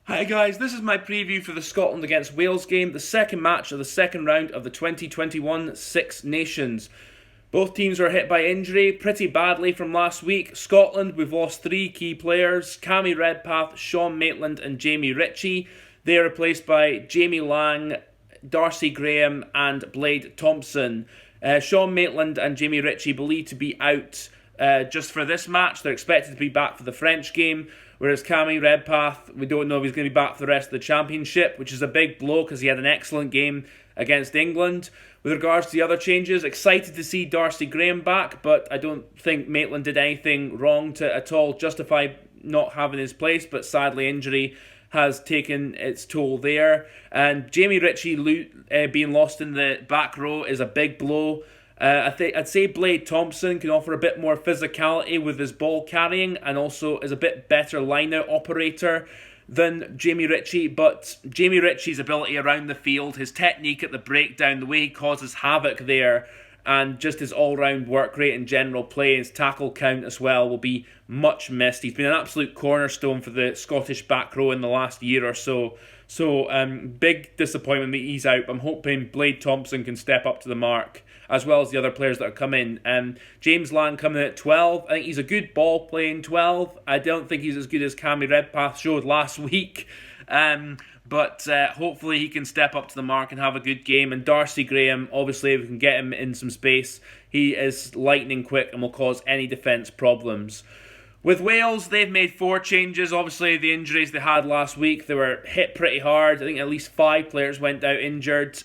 Hi guys, this is my preview for the Scotland against Wales game, the second match of the second round of the 2021 Six Nations. Both teams were hit by injury pretty badly from last week. Scotland, we've lost three key players, Cammy Redpath, Sean Maitland and Jamie Ritchie. They are replaced by Jamie Lang, Darcy Graham and Blade Thompson. Sean Maitland and Jamie Ritchie believed to be out just for this match. They're expected to be back for the French game. Whereas Cammy Redpath, we don't know if he's going to be back for the rest of the championship, which is a big blow because he had an excellent game against England. With regards to the other changes, excited to see Darcy Graham back, but I don't think Maitland did anything wrong to at all justify not having his place, but sadly injury has taken its toll there. And Jamie Ritchie being lost in the back row is a big blow. I'd say Blade Thompson can offer a bit more physicality with his ball carrying and also is a bit better line-out operator than Jamie Ritchie, but Jamie Ritchie's ability around the field, his technique at the breakdown, the way he causes havoc there, and just his all-round work rate and general play, his tackle count as well, will be much missed. He's been an absolute cornerstone for the Scottish back row in the last year or so. So, big disappointment that he's out. I'm hoping Blade Thompson can step up to the mark, as well as the other players that have come in. James Lang coming in at 12. I think he's a good ball playing 12. I don't think he's as good as Cammy Redpath showed last week. But hopefully he can step up to the mark and have a good game. And Darcy Graham, obviously, if we can get him in some space, he is lightning quick and will cause any defence problems. With Wales, they've made 4 changes. Obviously, the injuries they had last week, they were hit pretty hard. I think at least 5 players went out injured.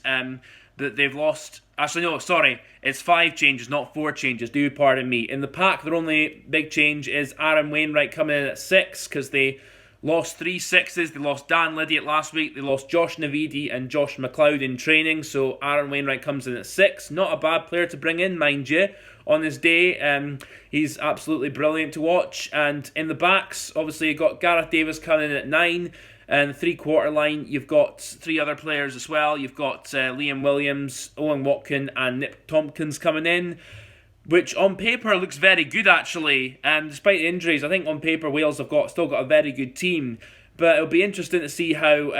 That they've lost... Actually, no, sorry. It's 5 changes, not 4 changes. Do pardon me. In the pack, their only big change is Aaron Wainwright coming in at 6 because they lost 3 sixes. They lost Dan Lydiate last week. They lost Josh Navidi and Josh McLeod in training. So Aaron Wainwright comes in at 6. Not a bad player to bring in, mind you, on his day. He's absolutely brilliant to watch. And in the backs, obviously, you've got Gareth Davis coming in at 9. And the 3-quarter line, you've got 3 other players as well. You've got Liam Williams, Owen Watkin and Nick Tompkins coming in, which on paper looks very good actually. Despite the injuries, I think on paper Wales have still got a very good team. But it'll be interesting to see how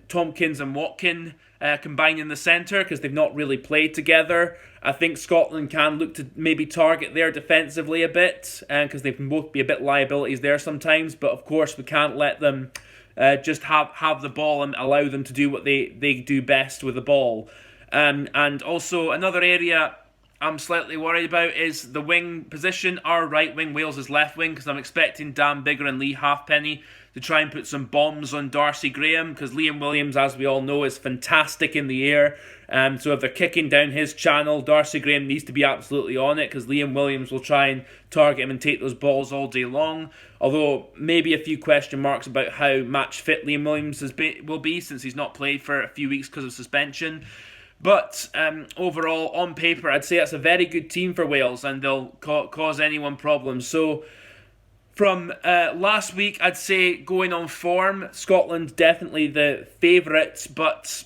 Tompkins and Watkin combine in the centre because they've not really played together. I think Scotland can look to maybe target there defensively a bit because they can both be a bit liabilities there sometimes. But of course we can't let them just have the ball and allow them to do what they do best with the ball. And also another area I'm slightly worried about is the wing position. Our right wing, Wales' left wing, because I'm expecting Dan Biggar and Lee Halfpenny to try and put some bombs on Darcy Graham, because Liam Williams, as we all know, is fantastic in the air. So if they're kicking down his channel, Darcy Graham needs to be absolutely on it, because Liam Williams will try and target him and take those balls all day long. Although maybe a few question marks about how match fit Liam Williams will be, since he's not played for a few weeks because of suspension. But overall, on paper, I'd say that's a very good team for Wales, and they'll cause anyone problems. So from last week, I'd say going on form, Scotland definitely the favourites, but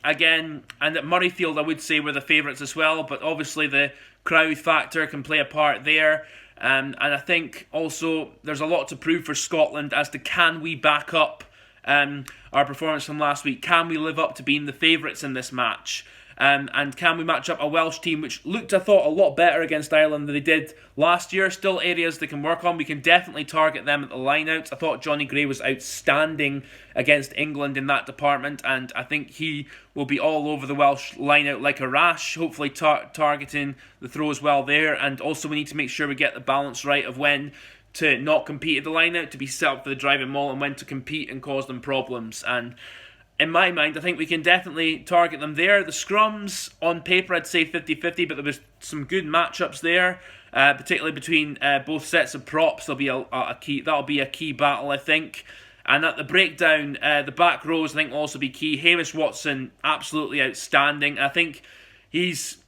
again, and at Murrayfield I would say we're the favourites as well, but obviously the crowd factor can play a part there. And I think also there's a lot to prove for Scotland as to can we back up our performance from last week. Can we live up to being the favourites in this match? And can we match up a Welsh team which looked, I thought, a lot better against Ireland than they did last year? Still areas they can work on. We can definitely target them at the lineouts. I thought Johnny Gray was outstanding against England in that department, and I think he will be all over the Welsh lineout like a rash, hopefully targeting the throws well there. And also we need to make sure we get the balance right of when to not compete at the lineout, to be set up for the driving maul, and when to compete and cause them problems. And in my mind, I think we can definitely target them there. The scrums, on paper, I'd say 50-50, but there was some good matchups there, particularly between both sets of props. That'll be a key battle, I think. And at the breakdown, the back rows, I think, will also be key. Hamish Watson, absolutely outstanding. I think he's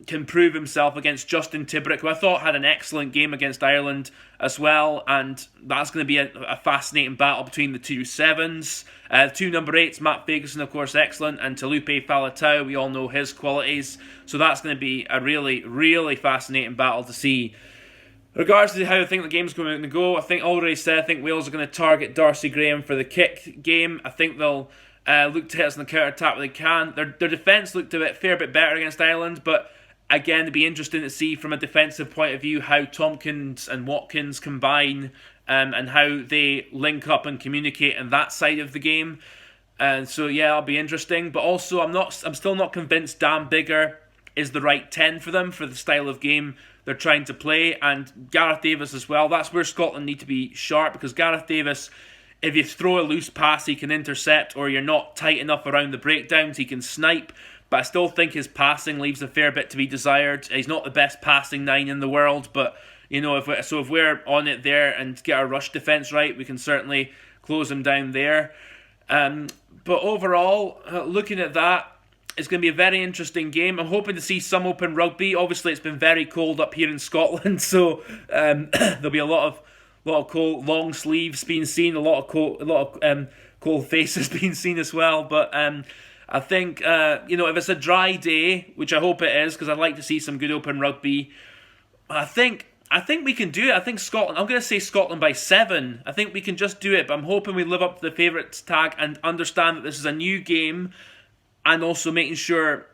can prove himself against Justin Tibrick, who I thought had an excellent game against Ireland as well, and that's going to be a fascinating battle between the two sevens. Two number 8s, Matt Ferguson, of course, excellent, and Talupe Faletau, we all know his qualities, so that's going to be a really, really fascinating battle to see. Regards to how I think the game's going to go, I think Wales are going to target Darcy Graham for the kick game. I think they'll look to hit us on the counter-attack when they can. Their defence looked a fair bit better against Ireland, but again, it'd be interesting to see from a defensive point of view how Tompkins and Watkins combine and how they link up and communicate in that side of the game. And so yeah, it'll be interesting. But also, I'm still not convinced Dan Biggar is the right 10 for them for the style of game they're trying to play, and Gareth Davis as well. That's where Scotland need to be sharp, because Gareth Davis, if you throw a loose pass, he can intercept, or you're not tight enough around the breakdowns, he can snipe. But I still think his passing leaves a fair bit to be desired. He's not the best passing 9 in the world, but if we're on it there and get our rush defence right, we can certainly close him down there. But overall, looking at that, it's going to be a very interesting game. I'm hoping to see some open rugby. Obviously, it's been very cold up here in Scotland, so there'll be a lot of cold long sleeves being seen, a lot of cold faces being seen as well. But I think if it's a dry day, which I hope it is, because I'd like to see some good open rugby. I think we can do it. I think Scotland. I'm going to say Scotland by 7. I think we can just do it. But I'm hoping we live up to the favourites tag and understand that this is a new game. And also making sure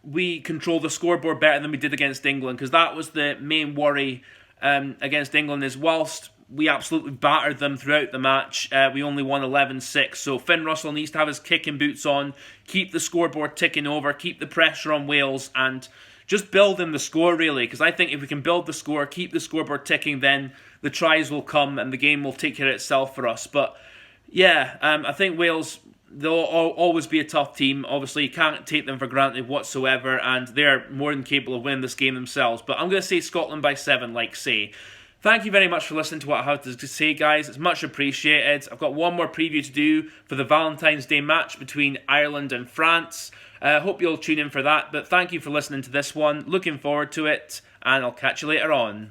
we control the scoreboard better than we did against England, because that was the main worry against England, is whilst we absolutely battered them throughout the match, we only won 11-6. So Finn Russell needs to have his kicking boots on, keep the scoreboard ticking over, keep the pressure on Wales, and just build in the score, really. Because I think if we can build the score, keep the scoreboard ticking, then the tries will come and the game will take care of itself for us. But yeah, I think Wales, they'll always be a tough team. Obviously, you can't take them for granted whatsoever, and they're more than capable of winning this game themselves. But I'm going to say Scotland by 7, like say. Thank you very much for listening to what I have to say, guys. It's much appreciated. I've got one more preview to do for the Valentine's Day match between Ireland and France. I hope you'll tune in for that. But thank you for listening to this one. Looking forward to it, and I'll catch you later on.